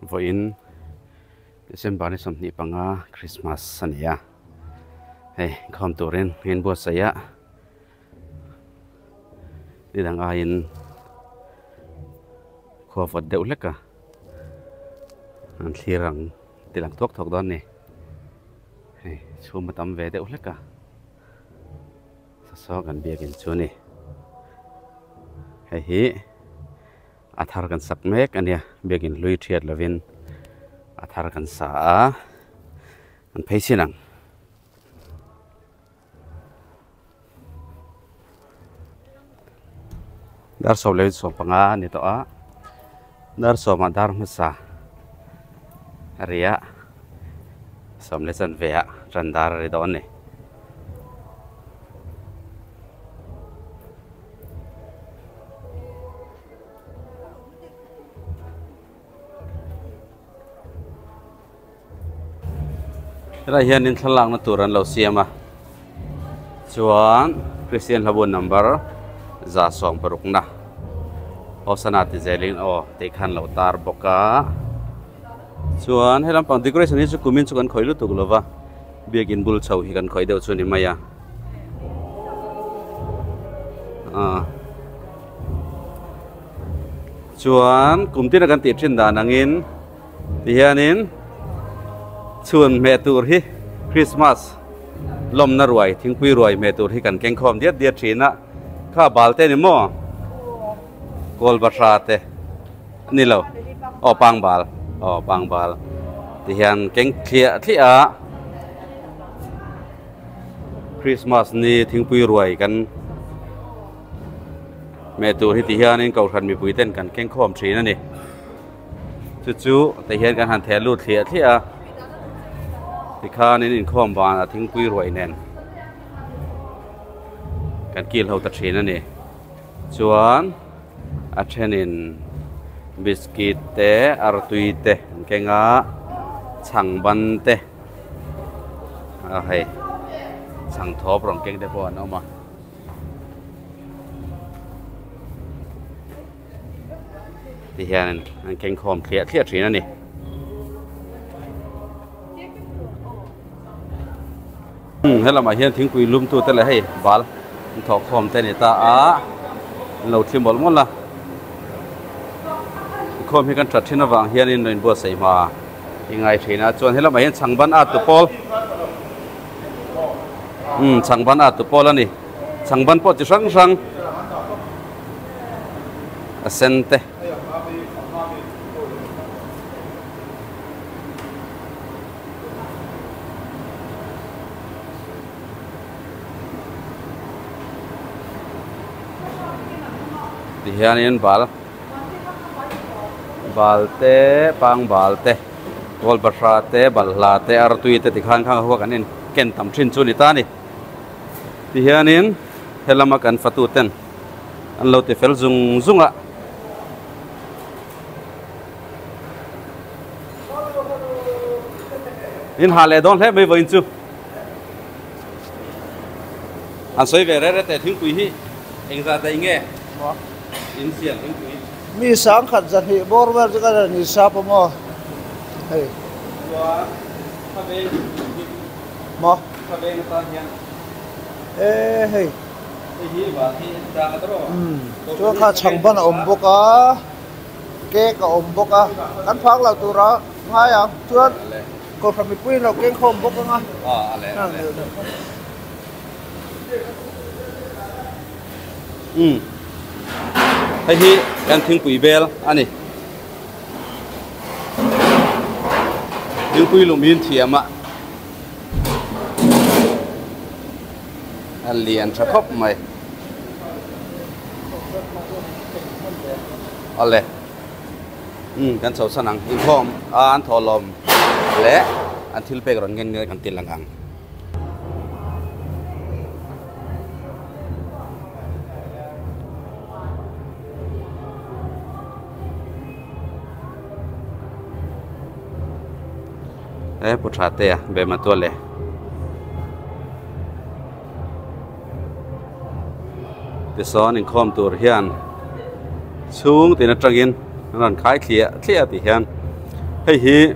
voin December ni somni panga Christmas sania hey khom turin hin bo saya đi đằng ai kho vật đậu lắc à anh khi rằng thì làm thuốc thuộc đó nè hey chú mà tắm về đậu lắc à sao gần bia gần chú nè hey hi athar kan sak mek ania bia gần lui thiệt là vin athar kan sa an phei sinang dar so le so panga ni to a dar so ma dar ma sa ria som le san ve a ran dar ri don ni ra hian in thlang na turan lo siama chuan Christian labun number za song parukna osana ti zelin o te khan lo tar boka chuan helam pang decoration hi chu kumin chu kan khoilu tuklova biakin bul chau hi kan khoi deu chu ni maya chuan kumtin kan ti thin dan angin ti hianin chuan me tur hi Christmas lawmna ruai thingpui ruai me tur hi kan keng khom diat diat thina kha balte ni mo kol basate ni lo o pang bal ti hian keng thlia thlia Christmas ni thingpui ruai kan me tur hi ti hian in kau than mi pui ten kan keng khom thina ni chu ti hian kan han the lut thlia thlia thì kha nên in khom van là thing pui roi nen kan kil ho ta thina ni chuan a thenin biscuit te artui te kenga changban te a hei chang thop rong keng te pon oma thì hian an keng khom thlia thlia thina ni hay là mà hiện tiếng quỳ lum tu tên là hay bal thọ khom tên này ta á lâu thêm một món là khom hiện căn trật trên nó vàng hiện in nên bữa sấy mà thì ngày thì na chọn hay là mà hiện chẳng ban ạt tụ pol chẳng ban ạt tụ pol anh chẳng ban pol chỉ sang sang asente thì hiện in balte pang balte gol basate ballate artui te tikhan khang ho kan in ken tam thin chu ni ta ni thì hiện in helama kan fatu ten an lo te fel zung zunga in hale don he me voin chu an soi ve re te thing pui hi eng ra ta inge in sian in pui mi sang khat zan hi bor wer chu ka ni sa pa mo hey wa ha be mo ha be ta hian hey hi wa hi da ka ro chu kha chang ban om boka ke ka om boka kan phak la tu ra ngai ang chuan ko pham mi pui lo keng khom boka nga ale hay hi kan thing pui bel ani thing pui lumin thiama alian thakop mai ale kan chau sanang in khom an tholom le an thil pek ron ngen kan til langang puthate a be ma to le ti son in khom tur hian chung tin atangin ran khai thlia thlia ti hian hei hi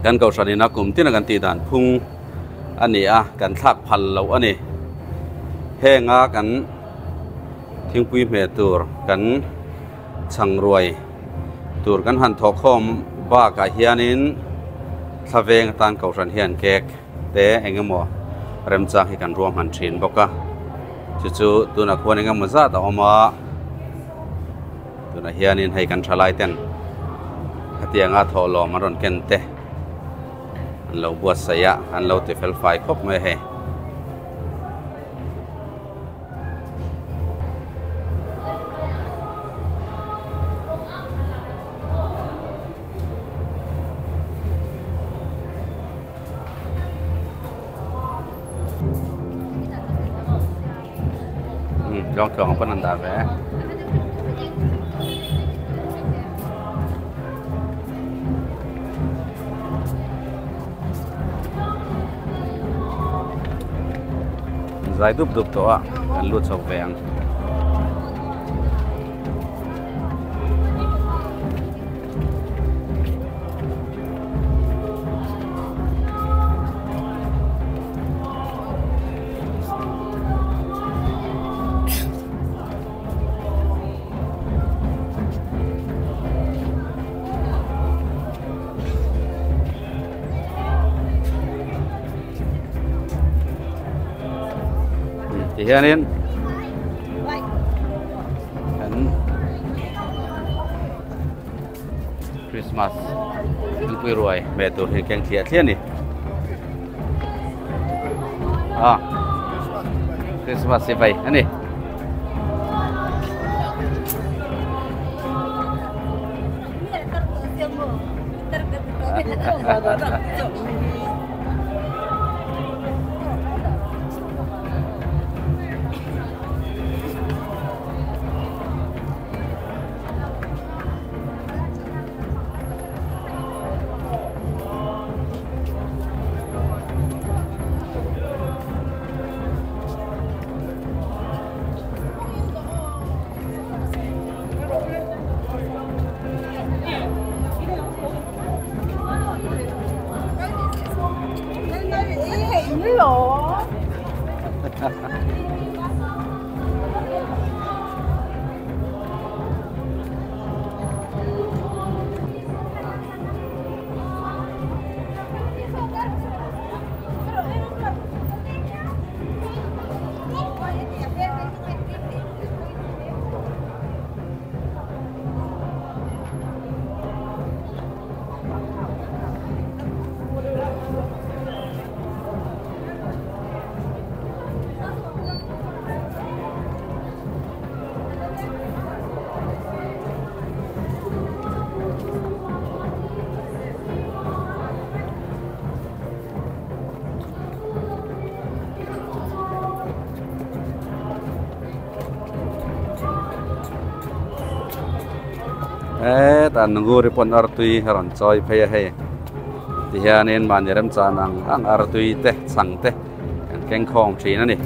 kan kau sani na kum tin kan ti dan phung ani a kan thak phal lo ani henga kan thingpui me tur kan chang ruai tur kan han thok khom ba ka hianin thaveng tan kau ran hian kek te engemaw rem chang hi kan ruam han thin boka chu tuna khon engemaw za ta oma tuna hianin hei kan thalai ten hatianga tholo maron ken te an lo buat saya an lo te fel fai khop me he Long thường không có nằm đá vé giải đúp đúp đó ăn lụt sầu vàng thì hiện nên Krismas vui rồi mẹ tôi thì càng thiệt thiên đi Krismas sih vậy anh đi tan ngu ripon artui ron choi phei he ti hianin man rem chanang ang artui te chang te kan keng khom thin ani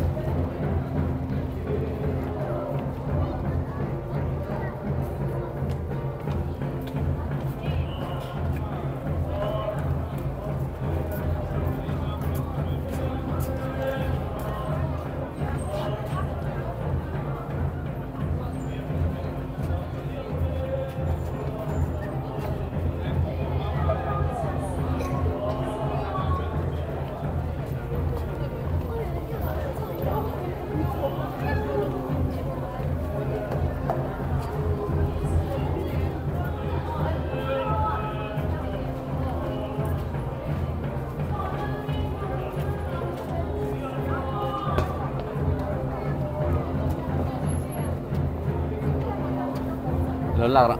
lớn lạc đó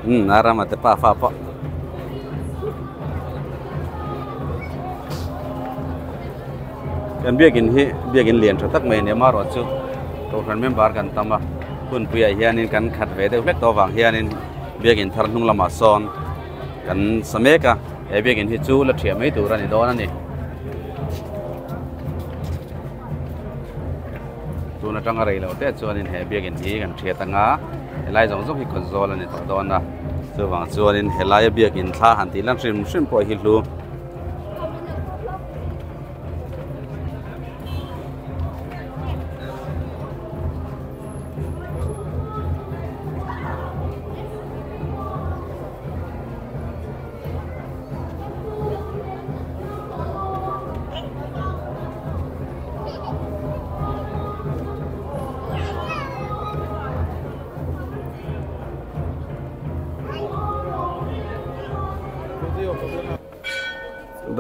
nara mate pa fa pa kan biakin liền cho tắc mấy niệm mà rồi chứ câu phần member kan tama kun puya hianin kan khat ve de hlek to wang hianin biakin thar hnung lama son kan sameka e biakin hi chu la thia mai tur ani don ani tu na tanga rei lo te chuanin he biakin hi kan thia tanga helai jong jong hi kon zol ani to don na chu wang chuanin helai biakin thla han ti lang rim po hi lu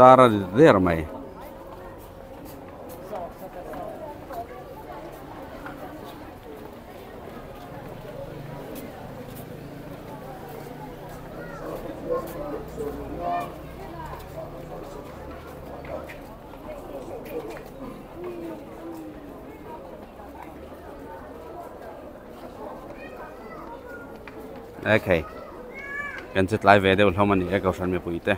Dara der mai okay kan sit live về đây không anh ấy câu chuyện mình bùi té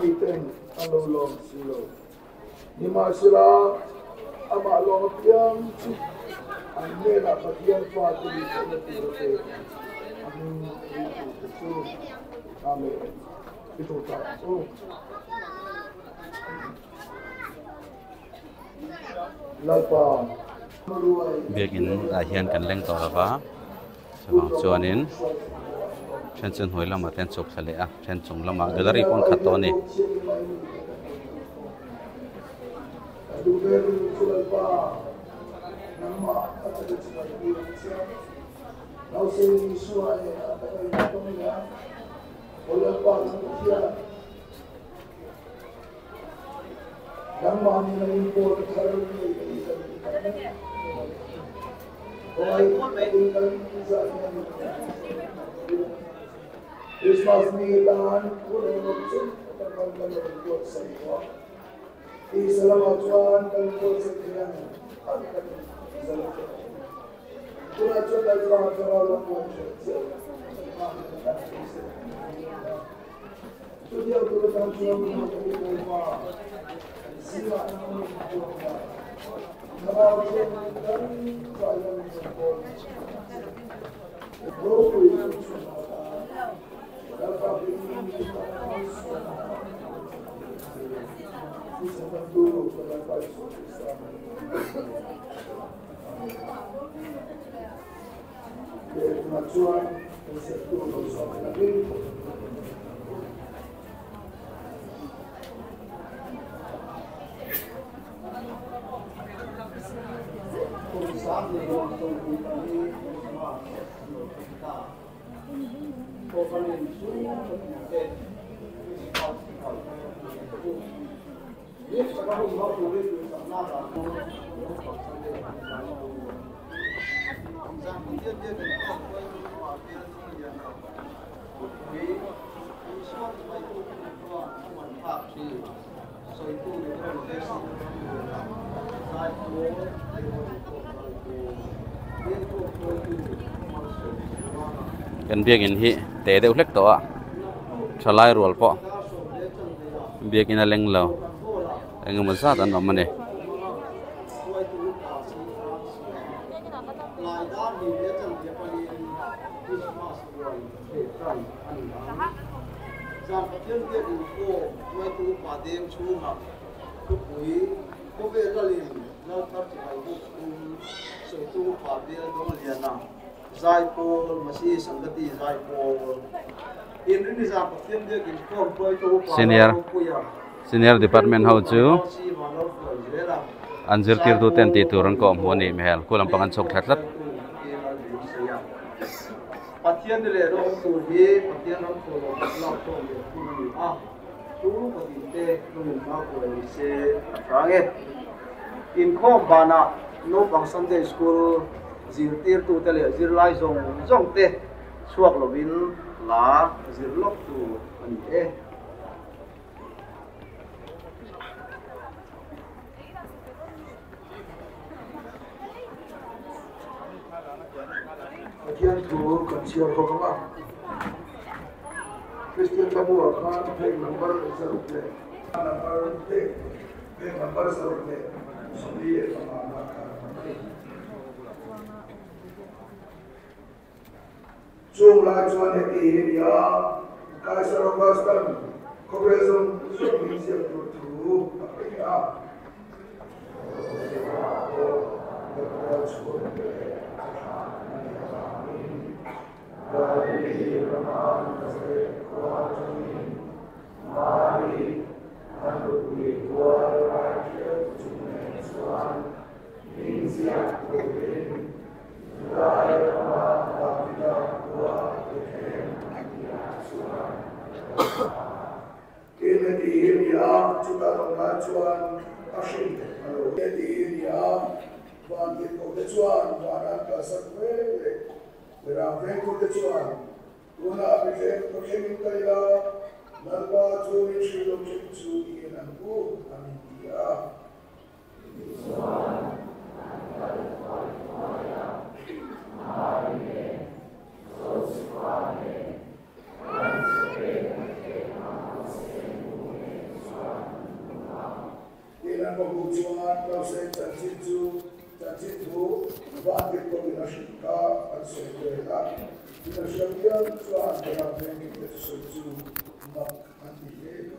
meeting ang lulong silo. Ni masila ang malong piyang ang nila patiyan pa tuloy sa natin ang ito kami ito tayo. Lapa biakin hian kan leng to lawa chawang chuanin chen chen hoi lama ten chok sale a chen chung lama gallery pon khato ni Krismas ni tahan kulay ng pagkakaroon ng Diyos sa iyo. Isalamatwan ng Diyos sa iyo. Tunatun ang pagkakaroon ng Diyos. Tudiyaw tulad ang Diyos ng mga Sila ang mga Diyos. Kan biakin hi te deuh hlek to a thalai rual po biakin a leng lo engemaw zat an awm ani Zai Paul, masih sanggati Zai Paul. Ini ni zat pathiam dia kin form poi tu senior department how chu anjir tir tu ten ti tur an ko moni mehel ko lam pangan chok thatlat pathiam le ro tu hi pathiam ram ko lo to le tu ni a tu ko ti te tu ni ma ko ni se range in khom bana no bang Sunday school zir tir tu te le zir lai zong te suak lovin la zir lok tu ani e Christian tu kecil hokalah Christian kamu akan pay number serukle number serukle sendiri sama anak Jumlah cuan ini dia kaisar Pakistan Kobeson Indonesia itu apa ya Juga pengajuan asyik, kalau jadi dia bangkit kecuan, barang kasar berapa kecuan, guna bikin kemin kaya, nalba curi silom curi nanku amin dia. Kebutuhan proses tercitu bangkit kombinasikan asyik kita siapkan tuan dalam bangkit tercitu mak anti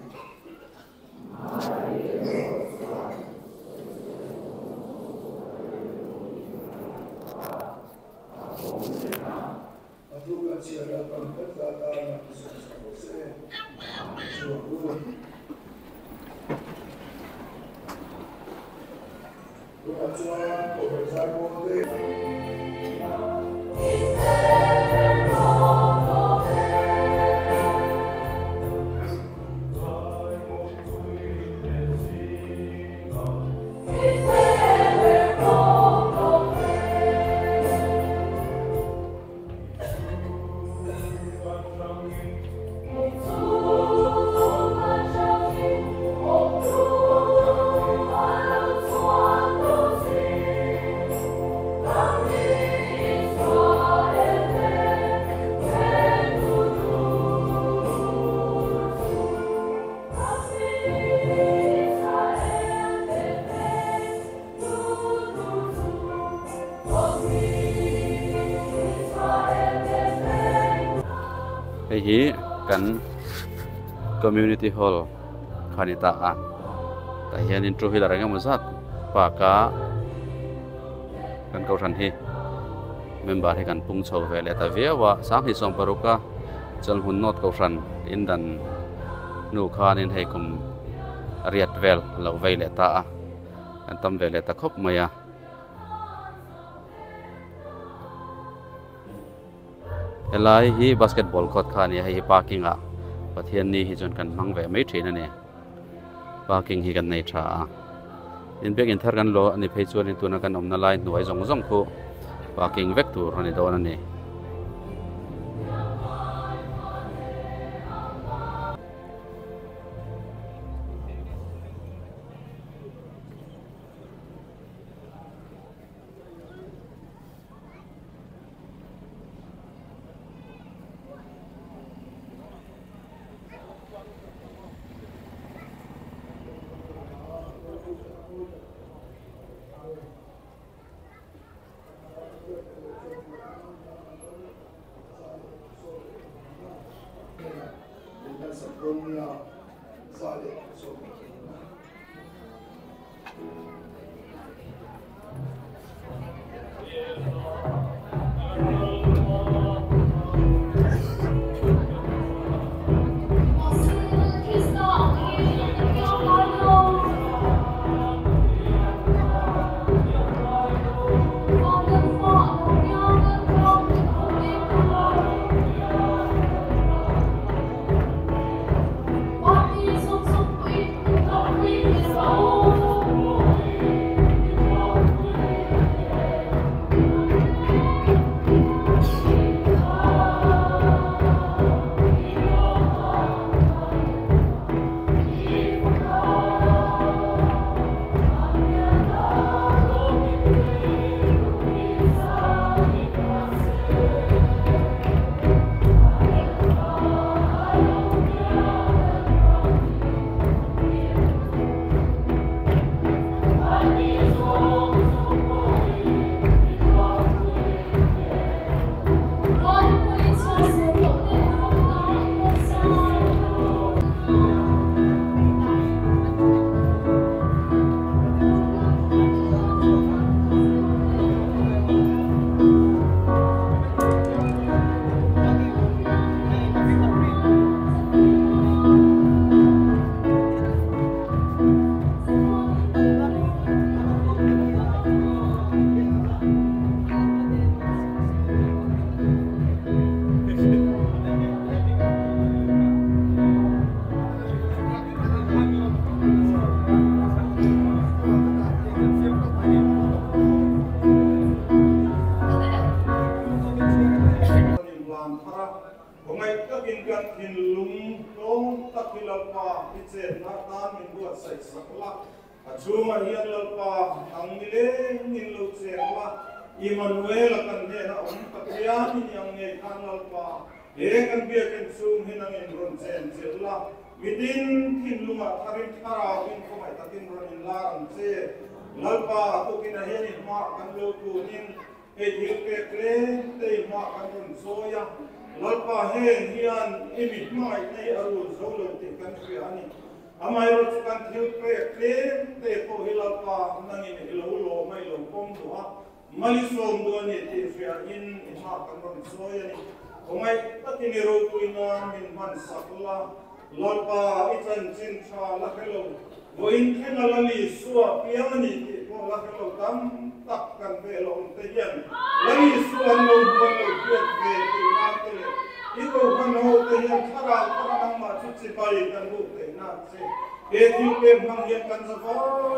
Aku kasih ada perkataan yang saya Tuhan bersama hi kan community hall khanita a ta hian in tru hi la ranga mazat pa ka kan ko than hi member hi kan pung chho vele ta vewa sang hi som paruka Chawlhhmun Kohhran in dan nu khan in hei kum riat vel lo vele ta a an tam vele ta khop maya elai hi basketball court khan hi parking a pathian ni hi jon kan mang ve mai thin ane parking hi kan nei tha a in bek in thar kan lo ani phei chuan in tuna kan omna lai nuai zong zong khu parking vek tur ani don ani Chuma hian lalpa ang nile nin lo chengwa Emmanuel kan he na om patria ni ang nge kan lalpa e kan bia kan sum hinang in ron chen chela midin thin lunga tharin thara in ko mai takin ron in la ang che lalpa to kin he ni ma kan lo tu nin e dhil ke kle te ma kan ron soya lalpa he hian imit mai nei aru zo lo te kan fi ani Amayo kan thil pe te po hilapa nangin hilolo mai lo kom duha mali som do ni te fia in ma kan ron soya ni omai tatini ro kuina min man sakla lapa itan chin cha la khelo goin thena lali suwa piani ti ko la khelo tam tak kan pe lo te yan lali suwa no do no piat ve ti na te ito hano te yan thara nang ma chi pai kan bu te na se Eti pe mang yan kan sa ko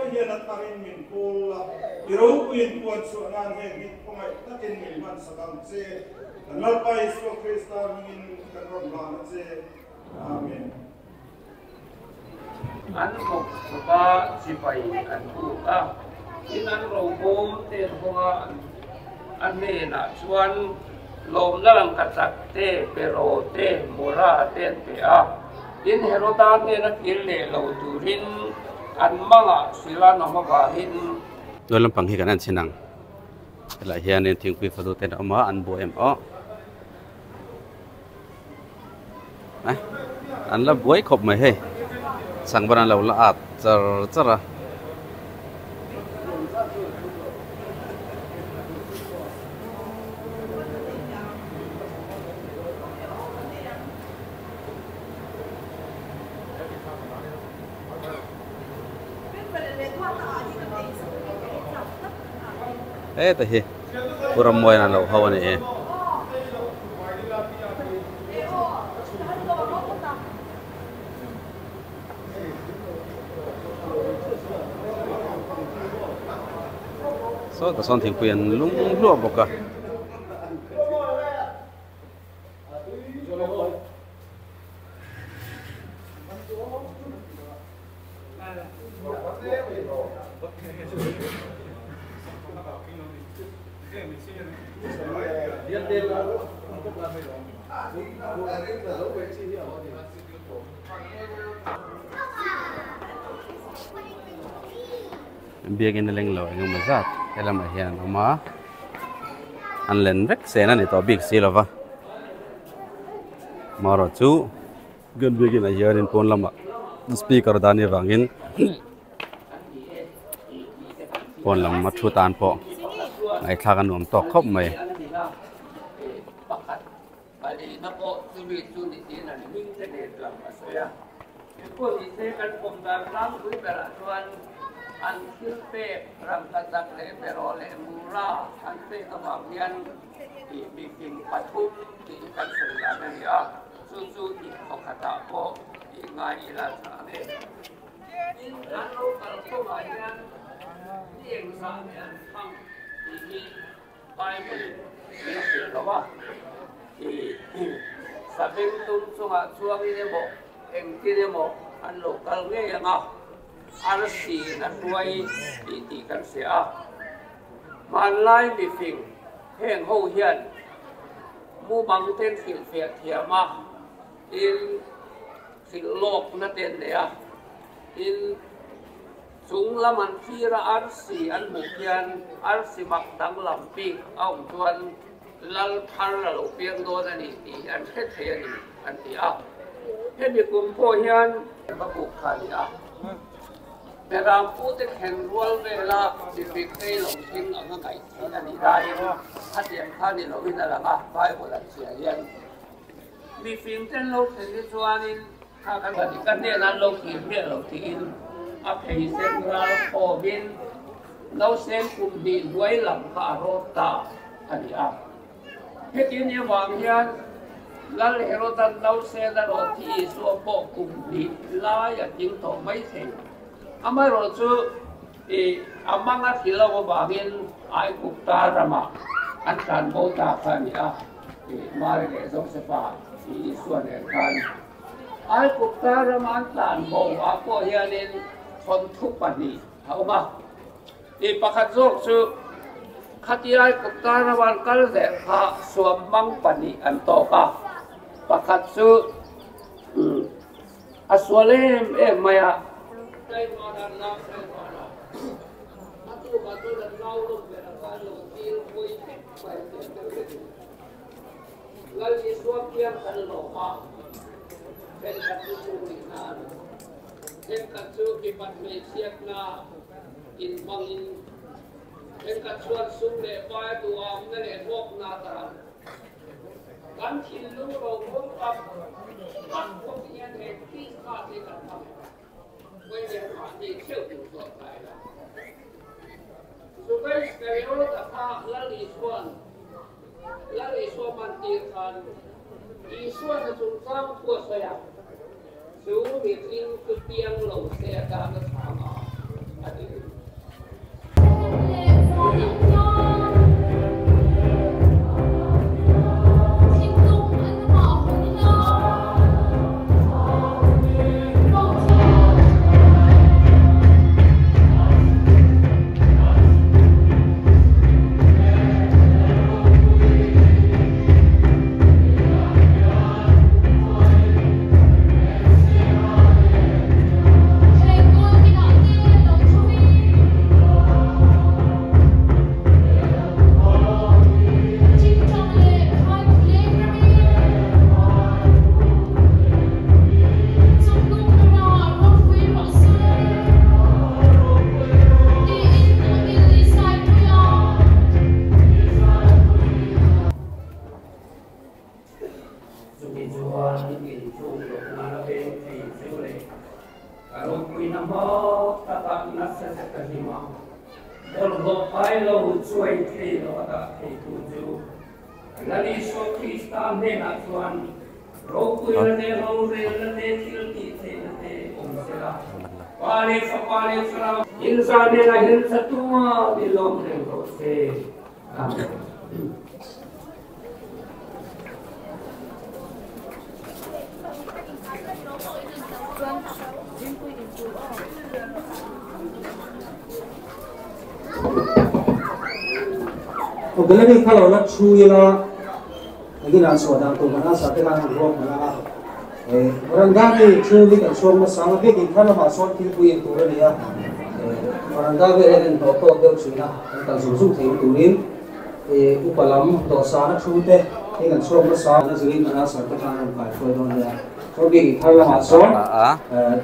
yan at tarin min pula iro ko yin puan suanan he mit ko mai takin min man sa kam se kanal pa iso Krista min kan ron ba se amen an ko ba si pai an ku ka inan ro ko te ko nga an ne na chuan lawmna lang katak te pero te mura te a in herotan ne na kille lo turin an manga sila na magahin dolam panghi kanan sinang la hian en thing pi fadu ten ama an bo em o này anh là buổi khop mày hay sang bên lâu là ạt chở chở ra thế thì puram mồi là lâu hao này so ta son thing quyền lung lua bọc cả biagin na lang lo ng mazat kailan mahiyan ama an len vek sena ni to big silova maro chu gun biagin a here in pon lama speaker dani rangin pon lam ma thu tan po ai thakan nom to khop mai an silpe ram kasak le perole mura an pe kabagian di bikin patum di kan selana ya susu di kata po di ngai ila sane in anu kalau bagian di yang sane an pang di bible di lawa di sabeng tum sunga suang ini mo engkine mo an lokal nge yang arsi na tuai di kan sia man lai mi fing heng ho hian mu bang ten fil fe thiama in fil lok na ten lea in chung laman phira arsi an mu hian arsi mak dang lampi au tuan lal phar la lo piang do na ni ti an khet the ni an ti a he mi kum po hian ba ku khali a Merang putih henrual bela di fikir longking angin kai ani rai hati yang kani lo ina langa bai bolan siayan di finten lo seni suanin akan berikan dia nan lo kirbe lo tin apa isen ral obin lo sen kumdi duai lam ka rota ani a hetin ya wangyan lal herotan lo sen da roti so po kumdi la ya ting to mai sen amai roju amanga hilawa bagin ai kupta rama ankan bota khania mare le zong sepa suan kan ai kupta rama ankan bo apo hianin thon thupani hauma pakhat zok chu khati ai kupta rama kal ze kha suam mang pani an to ka pakhat chu aswalem maya Saya makan nak saya makan. Aku batu dan kau tu berapa lokil koi lalu suap yang kalau mah, ben katu kulinan, ben katu kipat mesiak na in mangin, ben katuan sumle pai tua mene bok na taran. Kan kilu rokok up, aku punya hati kaki kan. Bây giờ họ đi siêu tiểu thuật lại là Sukai stereo kata lali suan mantirkan isuan sungsang kuat saya suruh bikin ketiang lau saya dah sama adik lali so Krista ne na chuan ro pui la ne ro re la ne thil ti the na te om sela pale sala insa ne la hin satuma bi lom ne ro se cái này thì kalau nak chui lah, lagi nak suara tu mana satu nak buat mana. Orang dah ni chui ni kan suara sangat baik, kalau masuk ti pui tu ni ya. Orang dah ni kan doktor dia chui lah, kan susu ti tu ni. Upalam dosa nak chui teh, ni kan suara sangat jadi mana satu nak buat chui tu ni ya. So baik, kalau masuk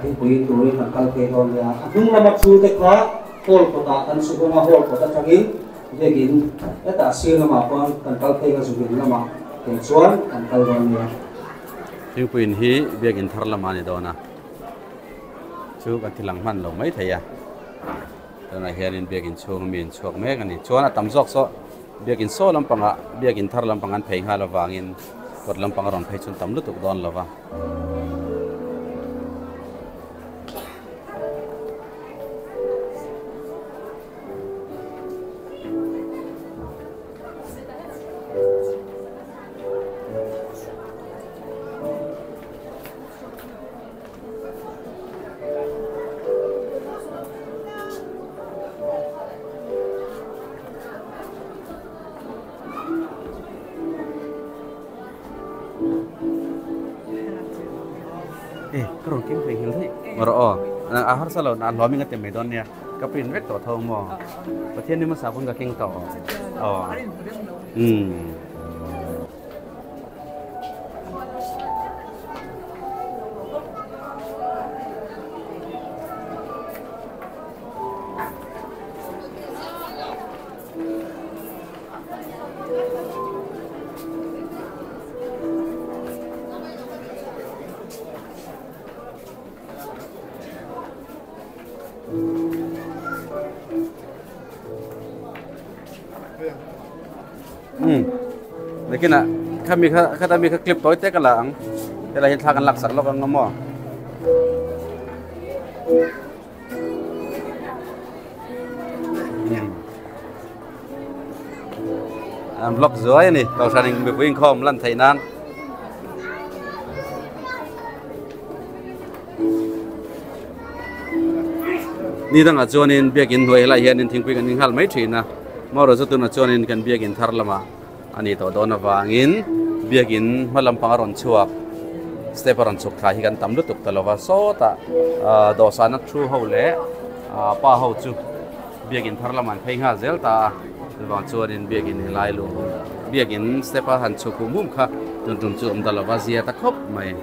ti pui tu ni kan kalau ke tu ni ya. Aku nak chui teh kah, hol kota kan suku mah hol kota cagi. Begin, eta sila mapon kantal tega subin lama, kensuan kantal donia. Tingpuin hi begin tharlamani dona. Chu kan tilang man lo mai thaya. Dona hianin begin chung min chok me kan ni chuan atam jok so begin so lampanga begin tharlampangan phei nga lawangin kot lampang ron phei chun tam lutuk don lawa. Kerong king phei hil thi maro nang ahar salo na lomi ngate me don nia kapin vek to thong mo pathian ni ma sa pun ka king to Lekin nak kami kata kami klip toy te kalang, kita lahir thakan laksak lo kan ngamo. Blok zoy ni, kau saring berpuing kom lan Thailand. Ni tang ajonin biakin hoi la hianin thingpui kan hal mai thina. Mau rozo tu ajonin kan biakin thar lama. Ani to dona wangin biakin malam pangaron chuak steparon chuk tha hi kan tamlu tuk talawa so ta dosa na thu hole pa ho chu biakin tharlaman phei nga zel ta wang chuanin biakin hilai lu biakin stepa han chuku mum kha tun tun chu om dalawa zia ta khop mai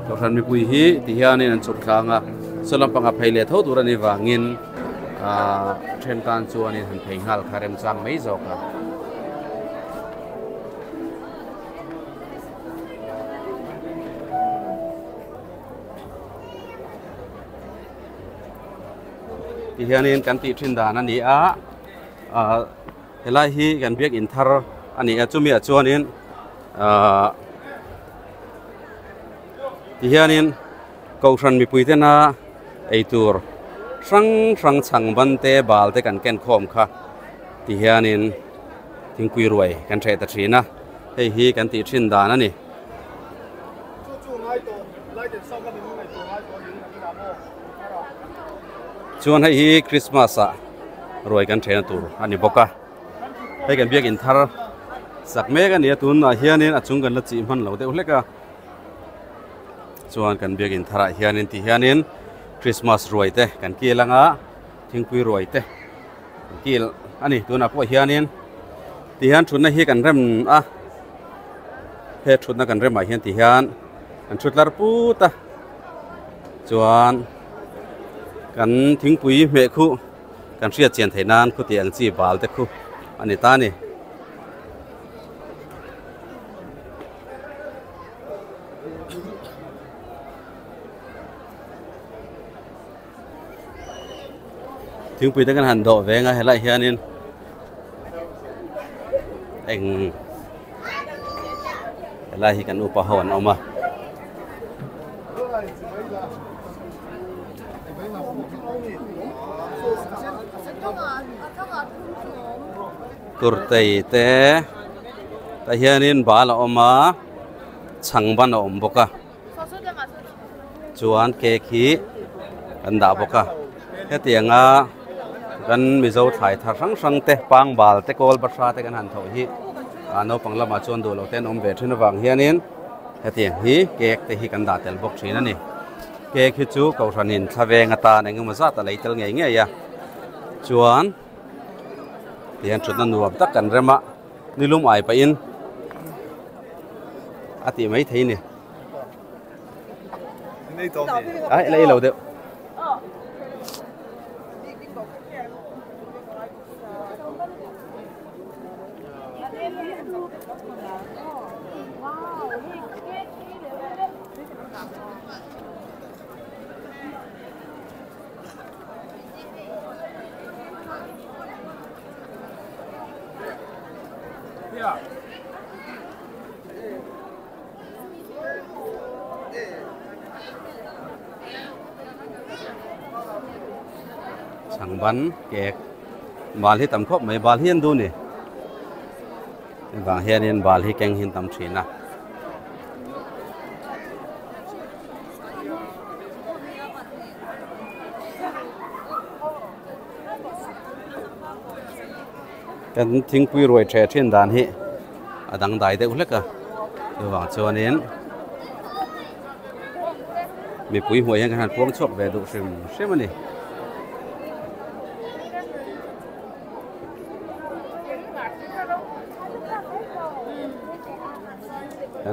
to than mi pui hi ti hianin an chuk thanga solam panga phaile tho turani wangin then kan chuanin han phei ngal kharem chang mai zoka hianin kan ti thin dan ani a helai hi kan biak in thar ani a chumi a chuanin hianin Kohhran mi puitena eitur sang chang ban te bal te kan ken khom kha ti hianin thingpui ruai kan thai ta thina hei hi kan ti thin dan ani chuan hei hi Krismas a ruai kan thena tur ani boka hei kan biak in thar sak me kan ia tun a hianin achung kan la chi man lo de uleka chuan kan biak in thara hianin ti hianin Krismas ruai te kan kilanga thingpui ruai te kil ani tuna po hianin ti hian thunna hi kan rem a he thunna kan rem a hian ti hian an thutlar pu ta chuan kan thingpui me khu kan ria chen thainan khu ti ang chi bal te khu ani ta ni thingpui te kan han do ve nga helai hianin anh là hi kan upa hon oma kurtai te ta hianin bala oma changban om boka chuan ke khi kan da boka hetianga kan mizo thai thar sang sang te pang bal te kol basha te kan han tho hi ano panglama chon do lo ten om ve thina wang hianin hetiang hi kek te hi kan da tel bok thina ni kek hi chu ko ranin thawenga ta na nguma za ta leitel nge nge ya chuan tian chutna nuam tak kan rema nilum ai pa in ati mai thei ni ai lấy lâu được chẳng bắn kẹt bal hi tầm khóc mấy bal hiên đu nè và hiên bal hi keng hiên tầm chín à cái thing quy rồi trẻ trên đàn hi ở đằng đại đấy ulek à rồi vào cho nên bị quý hồi hay cái hạt phong chọc về độ xem mà nè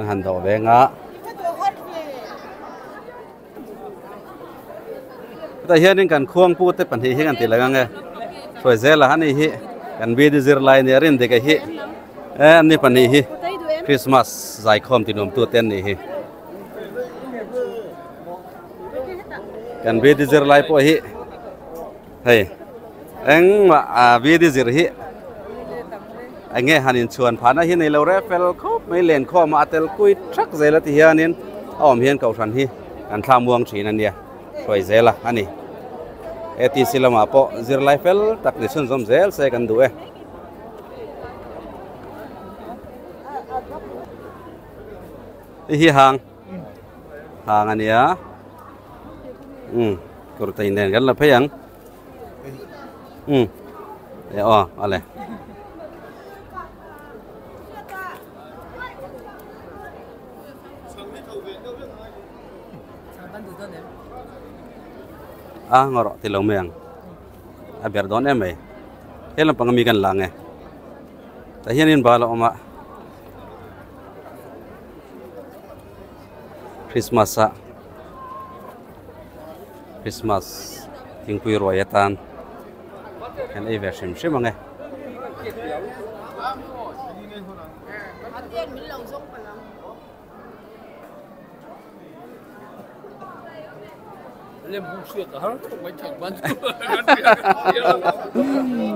hành đầu về ngã, tại hiện nên cần khuang pu tới bản hi hiện cần tiền là nghe, rồi giờ là hắn hi, cần biết đi giờ lại này riêng để cái hi, anh đi bản hi, Krismas dài khom thì nôm tua tên này hi, cần biết đi giờ lại po hi, hey, anh mà biết đi giờ hi. Anh nghe hắn chuan phá na hiền này lâu rồi fel khóc mấy lần kho mà tel cùi chắc dễ là thì hiền nên ông hiền cầu sản hi anh tham muang chỉ nên nha rồi dễ là anh ấy eti sila mà po zir life fel tak ni sun zom dễ sẽ cần đuổi hi hàng anh ấy kur tay nên gần là phải ang ale ngoro ti lo meng a ber don em mai helam pangami kan lange ta hianin bala oma Krismas tingpui royatan kan ei version shimang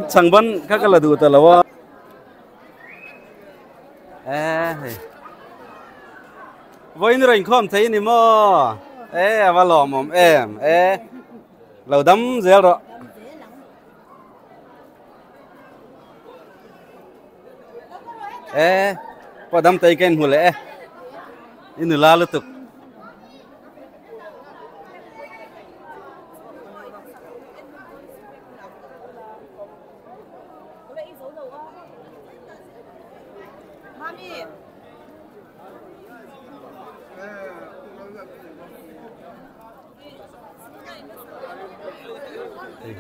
chẳng bắn các cái là đủ tờ là với người anh không thấy ni mò và lò mồm em lầu đấm dễ rồi qua đấm tay ken hùa lẽ in nửa la lướt tục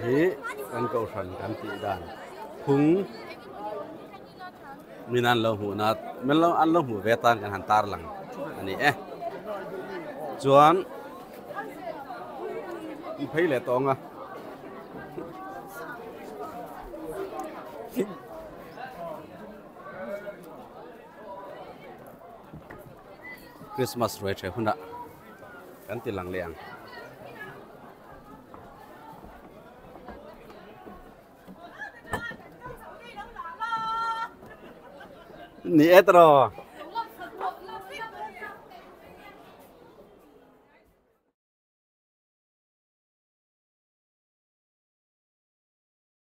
thì kan cầu sản kan tị đàn húng mình ăn lâu hủ nát mình lâu ăn lâu hủ về tan kan hantar lang anh ấy chuan thấy lẽ tông à Krismas rồi chơi không đã kan tị lang liang ni etro